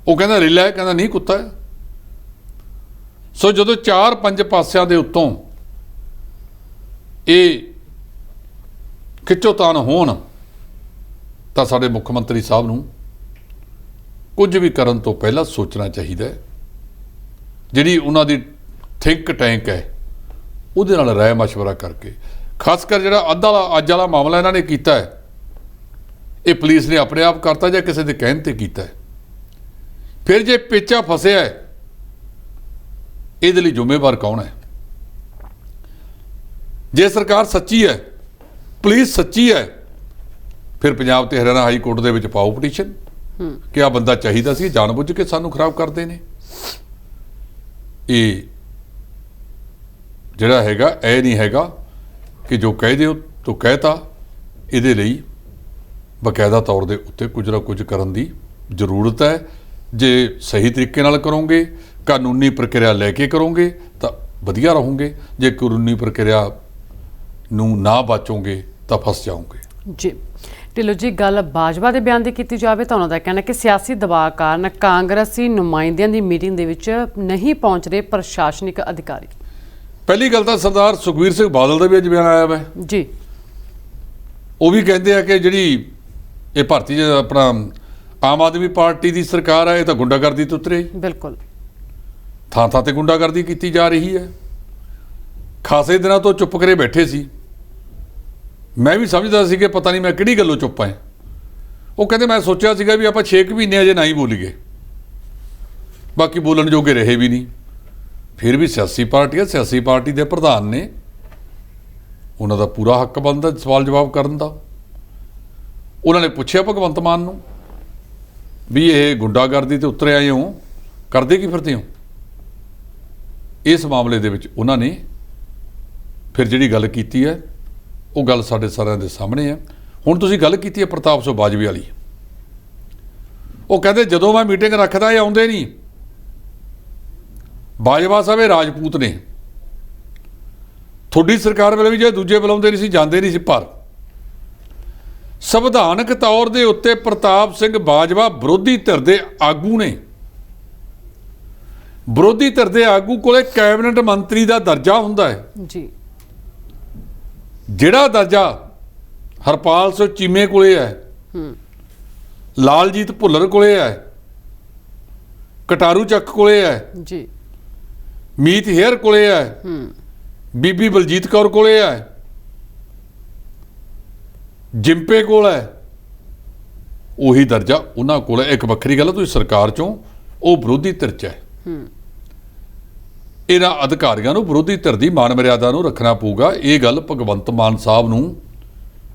ਉਹ ਕਹਿੰਦਾ ਰੀਲਾ ਹੈ, ਕਹਿੰਦਾ ਨਹੀਂ ਕੁੱਤਾ ਹੈ। ਸੋ ਜਦੋਂ 4-5 ਪਾਸਿਆਂ ਦੇ ਉੱਤੋਂ ਇਹ ਖਿੱਚੋਤਾਣ ਹੋਣ ਤਾਂ ਸਾਡੇ ਮੁੱਖ ਮੰਤਰੀ ਸਾਹਿਬ ਨੂੰ ਕੁਝ ਵੀ ਕਰਨ ਤੋਂ ਪਹਿਲਾਂ ਸੋਚਣਾ ਚਾਹੀਦਾ ਹੈ। ਜਿਹੜੀ ਉਹਨਾਂ ਦੀ ਥਿੰਕ ਟੈਂਕ ਹੈ ਉਹਦੇ ਨਾਲ ਰਾਏ ਮਸ਼ਵਰਾ ਕਰਕੇ, ਖਾਸ ਕਰ ਜਿਹੜਾ ਅੱਜ ਵਾਲਾ ਮਾਮਲਾ ਇਹਨਾਂ ਨੇ ਕੀਤਾ ਹੈ, ਇਹ ਪੁਲਿਸ ਨੇ ਆਪਣੇ ਆਪ ਕਰਤਾ ਜਾਂ ਕਿਸੇ ਦੇ ਕਹਿਣ ਤੇ ਕੀਤਾ ਹੈ। ਫਿਰ ਜੇ ਪੇਚਾ ਫਸਿਆ ਹੈ, ਇਹਦੇ ਲਈ ਜ਼ਿੰਮੇਵਾਰ ਕੌਣ ਹੈ? ਜੇ ਸਰਕਾਰ ਸੱਚੀ ਹੈ, ਪੁਲਿਸ ਸੱਚੀ ਹੈ, ਫਿਰ ਪੰਜਾਬ ਤੇ ਹਰਿਆਣਾ ਹਾਈ ਕੋਰਟ ਦੇ ਵਿੱਚ ਪਾਓ ਪਟੀਸ਼ਨ ਕਿ ਆ ਬੰਦਾ ਚਾਹੀਦਾ ਸੀ, ਜਾਣਬੁੱਝ ਕੇ ਸਾਨੂੰ ਖਰਾਬ ਕਰਦੇ ਨੇ। ਇਹ ਜਿਹੜਾ ਹੈਗਾ ਇਹ ਨਹੀਂ ਹੈਗਾ ਕਿ ਜੋ ਕਹਿ ਦਿਓ ਤੋ ਕਹਿਤਾ। ਇਹਦੇ ਲਈ ਬਕਾਇਦਾ ਤੌਰ ਦੇ ਉੱਤੇ ਕੁਝ ਨਾ ਕੁਝ ਕਰਨ ਦੀ ਜ਼ਰੂਰਤ ਹੈ। ਜੇ ਸਹੀ ਤਰੀਕੇ ਨਾਲ ਕਰੋਗੇ, ਕਾਨੂੰਨੀ ਪ੍ਰਕਿਰਿਆ ਲੈ ਕੇ ਕਰੋਗੇ ਤਾਂ ਵਧੀਆ ਰਹੋਗੇ। ਜੇ ਕਾਨੂੰਨੀ ਪ੍ਰਕਿਰਿਆ ਨੂੰ ਨਾ ਬਾਚੋਗੇ ਤਾਂ ਫਸ ਜਾਓਗੇ। ਜੀ ਢਿੱਲੋਂ ਜੀ, ਗੱਲ ਬਾਜਵਾ ਦੇ ਬਿਆਨ ਦੀ ਕੀਤੀ ਜਾਵੇ ਤਾਂ ਉਹਨਾਂ ਦਾ ਕਹਿਣਾ ਕਿ ਸਿਆਸੀ ਦਬਾਅ ਕਾਰਨ ਕਾਂਗਰਸੀ ਨੁਮਾਇੰਦਿਆਂ ਦੀ ਮੀਟਿੰਗ ਦੇ ਵਿੱਚ ਨਹੀਂ ਪਹੁੰਚ ਰਹੇ ਪ੍ਰਸ਼ਾਸਨਿਕ ਅਧਿਕਾਰੀ। ਪਹਿਲੀ ਗੱਲ ਤਾਂ ਸਰਦਾਰ ਸੁਖਬੀਰ ਸਿੰਘ ਬਾਦਲ ਦਾ ਵੀ ਅੱਜ ਬਿਆਨ ਆਇਆ ਵਾ ਜੀ। ਉਹ ਵੀ ਕਹਿੰਦੇ ਆ ਕਿ ਜਿਹੜੀ ਇਹ ਭਾਰਤੀ ਆਪਣਾ ਆਮ ਆਦਮੀ ਪਾਰਟੀ ਦੀ ਸਰਕਾਰ ਹੈ, ਇਹ ਤਾਂ ਗੁੰਡਾਗਰਦੀ ਤੋਂ ਉਤਰੇ। ਬਿਲਕੁਲ, ਥਾਂ ਥਾਂ ਤੇ ਗੁੰਡਾਗਰਦੀ ਕੀਤੀ ਜਾ ਰਹੀ ਹੈ। ਖਾਸੇ ਦਿਨਾਂ ਤੋਂ ਚੁੱਪ ਕਰੇ ਬੈਠੇ ਸੀ। ਮੈਂ ਵੀ ਸਮਝਦਾ ਸੀ ਕਿ ਪਤਾ ਨਹੀਂ ਮੈਂ ਕਿਹੜੀ ਗੱਲੋਂ ਚੁੱਪ ਆਏ। ਉਹ ਕਹਿੰਦੇ ਮੈਂ ਸੋਚਿਆ ਸੀਗਾ ਵੀ ਆਪਾਂ 6 ਮਹੀਨੇ ਅਜੇ ਨਾ ਹੀ ਬੋਲੀਏ, ਬਾਕੀ ਬੋਲਣ ਜੋਗੇ ਰਹੇ ਵੀ ਨਹੀਂ। ਫਿਰ ਵੀ ਸਿਆਸੀ ਪਾਰਟੀ ਹੈ, ਸਿਆਸੀ ਪਾਰਟੀ ਦੇ ਪ੍ਰਧਾਨ ਨੇ, ਉਹਨਾਂ ਦਾ ਪੂਰਾ ਹੱਕ ਬਣਦਾ ਸਵਾਲ ਜਵਾਬ ਕਰਨ ਦਾ। ਉਹਨਾਂ ਨੇ ਪੁੱਛਿਆ ਭਗਵੰਤ ਮਾਨ ਨੂੰ ਵੀ ਇਹ ਗੁੰਡਾਗਰਦੀ ਤੇ ਉਤਰੇ ਆਏ ਹੋ, ਕਰਦੇ ਕੀ ਫਿਰਦੇ ਹੋ? ਇਸ ਮਾਮਲੇ ਦੇ ਵਿੱਚ ਉਹਨਾਂ ਨੇ ਫਿਰ ਜਿਹੜੀ ਗੱਲ ਕੀਤੀ ਹੈ ਉਹ ਗੱਲ ਸਾਡੇ ਸਾਰਿਆਂ ਦੇ ਸਾਹਮਣੇ ਹੈ। ਹੁਣ ਤੁਸੀਂ ਗੱਲ ਕੀਤੀ ਹੈ ਪ੍ਰਤਾਪ ਸਿੰਘ ਬਾਜਵਾ ਵਾਲੀ। ਉਹ ਕਹਿੰਦੇ ਜਦੋਂ ਮੈਂ ਮੀਟਿੰਗ ਰੱਖਦਾ ਇਹ ਆਉਂਦੇ ਨਹੀਂ। ਬਾਜਵਾ ਸਾਹਿਬ ਇਹ ਰਾਜਪੂਤ ਨੇ। ਤੁਹਾਡੀ ਸਰਕਾਰ ਵੇਲੇ ਵੀ ਜੇ ਦੂਜੇ ਬੁਲਾਉਂਦੇ ਨਹੀਂ ਸੀ, ਜਾਂਦੇ ਨਹੀਂ ਸੀ। ਪਰ ਸੰਵਿਧਾਨਕ ਤੌਰ ਦੇ ਉੱਤੇ ਪ੍ਰਤਾਪ ਸਿੰਘ ਬਾਜਵਾ ਵਿਰੋਧੀ ਧਿਰ ਦੇ ਆਗੂ ਨੇ। ਵਿਰੋਧੀ ਧਿਰ ਦੇ ਆਗੂ ਕੋਲੇ ਕੈਬਨਿਟ ਮੰਤਰੀ ਦਾ ਦਰਜਾ ਹੁੰਦਾ ਹੈ ਜੀ। ਜਿਹੜਾ ਦਰਜਾ ਹਰਪਾਲ ਸਿੰਘ ਚੀਮੇ ਕੋਲੇ ਹੈ, ਲਾਲਜੀਤ ਭੁੱਲਰ ਕੋਲੇ ਹੈ, ਕਟਾਰੂ ਚੱਕ ਕੋਲੇ ਹੈ ਜੀ, ਮੀਤ ਹੇਅਰ ਕੋਲੇ ਹੈ, ਬੀਬੀ ਬਲਜੀਤ ਕੌਰ ਕੋਲੇ ਹੈ, ਜਿੰਪੇ ਕੋਲ ਹੈ, ਉਹੀ ਦਰਜਾ ਉਹਨਾਂ ਕੋਲ ਹੈ। ਇੱਕ ਵੱਖਰੀ ਗੱਲ ਹੈ ਤੁਸੀਂ ਸਰਕਾਰ ਚੋਂ, ਉਹ ਵਿਰੋਧੀ ਧਿਰ 'ਚ ਹੈ। ਇਹਨਾਂ ਅਧਿਕਾਰੀਆਂ ਨੂੰ ਵਿਰੋਧੀ ਧਿਰ ਦੀ ਮਾਨ ਮਰਿਆਦਾ ਨੂੰ ਰੱਖਣਾ ਪਊਗਾ। ਇਹ ਗੱਲ ਭਗਵੰਤ ਮਾਨ ਸਾਹਿਬ ਨੂੰ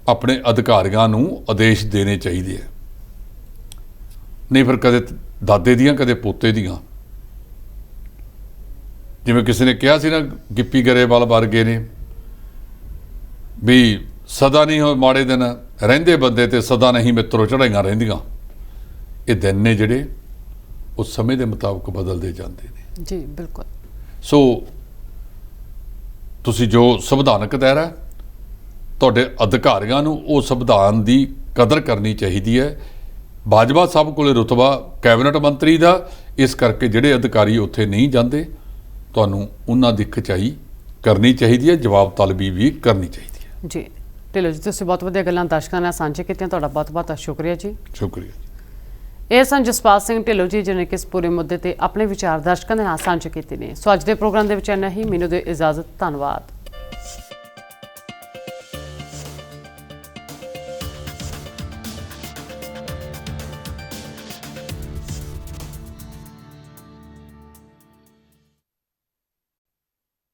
ਆਪਣੇ ਅਧਿਕਾਰੀਆਂ ਨੂੰ ਆਦੇਸ਼ ਦੇਣੇ ਚਾਹੀਦੇ ਹੈ। ਨਹੀਂ ਫਿਰ ਕਦੇ ਦਾਦੇ ਦੀਆਂ ਕਦੇ ਪੋਤੇ ਦੀਆਂ। ਜਿਵੇਂ ਕਿਸੇ ਨੇ ਕਿਹਾ ਸੀ ਨਾ, ਗਿੱਪੀ ਗਰੇਵਾਲ ਵਰਗੇ ਨੇ ਵੀ ਸਦਾ ਨਹੀਂ ਹੋ ਮਾੜੇ ਦਿਨ ਰਹਿੰਦੇ ਬੰਦੇ ਤੇ ਸਦਾ ਨਹੀਂ ਮਿੱਤਰੋ ਚੜ੍ਹਾਈਆਂ ਰਹਿੰਦੀਆਂ। ਇਹ ਦਿਨ ਨੇ ਜਿਹੜੇ ਉਹ ਸਮੇਂ ਦੇ ਮੁਤਾਬਕ ਬਦਲਦੇ ਜਾਂਦੇ ਨੇ। ਜੀ ਬਿਲਕੁਲ। ਸੋ ਤੁਸੀਂ ਜੋ ਸੰਵਿਧਾਨਕ ਦਾਇਰਾ, ਤੁਹਾਡੇ ਅਧਿਕਾਰੀਆਂ ਨੂੰ ਉਹ ਸੰਵਿਧਾਨ ਦੀ ਕਦਰ ਕਰਨੀ ਚਾਹੀਦੀ ਹੈ। ਬਾਜਵਾ ਸਾਹਿਬ ਕੋਲੇ ਰੁਤਬਾ ਕੈਬਨਿਟ ਮੰਤਰੀ ਦਾ, ਇਸ ਕਰਕੇ ਜਿਹੜੇ ਅਧਿਕਾਰੀ ਉੱਥੇ ਨਹੀਂ ਜਾਂਦੇ ਤੁਹਾਨੂੰ ਉਹਨਾਂ ਦੀ ਖਿਚਾਈ ਕਰਨੀ ਚਾਹੀਦੀ ਹੈ, ਜਵਾਬ ਤਲਬੀ ਵੀ ਕਰਨੀ ਚਾਹੀਦੀ ਹੈ। ਜੀ ਢਿੱਲੋਂ ਜੀ, ਤੁਸੀਂ ਬਹੁਤ ਵਧੀਆ ਗੱਲਾਂ ਦਰਸ਼ਕਾਂ ਨਾਲ ਸਾਂਝੇ ਕੀਤੀਆਂ। ਤੁਹਾਡਾ ਬਹੁਤ ਬਹੁਤ ਸ਼ੁਕਰੀਆ ਜੀ। ਸ਼ੁਕਰੀਆ ਜੀ। ਇਹ ਸਨ ਜਸਪਾਲ ਸਿੰਘ ਢਿੱਲੋਂ ਜੀ, ਜਿਹਨੇ ਕਿ ਇਸ ਪੂਰੇ ਮੁੱਦੇ ਤੇ ਆਪਣੇ ਵਿਚਾਰ ਦਰਸ਼ਕਾਂ ਦੇ ਨਾਲ ਸਾਂਝੇ ਕੀਤੇ ਨੇ। ਸੋ ਅੱਜ ਦੇ ਪ੍ਰੋਗਰਾਮ ਦੇ ਵਿੱਚ ਇੰਨਾ ਹੀ। ਮੈਨੂੰ ਦਿਓ ਇਜਾਜ਼ਤ। ਧੰਨਵਾਦ।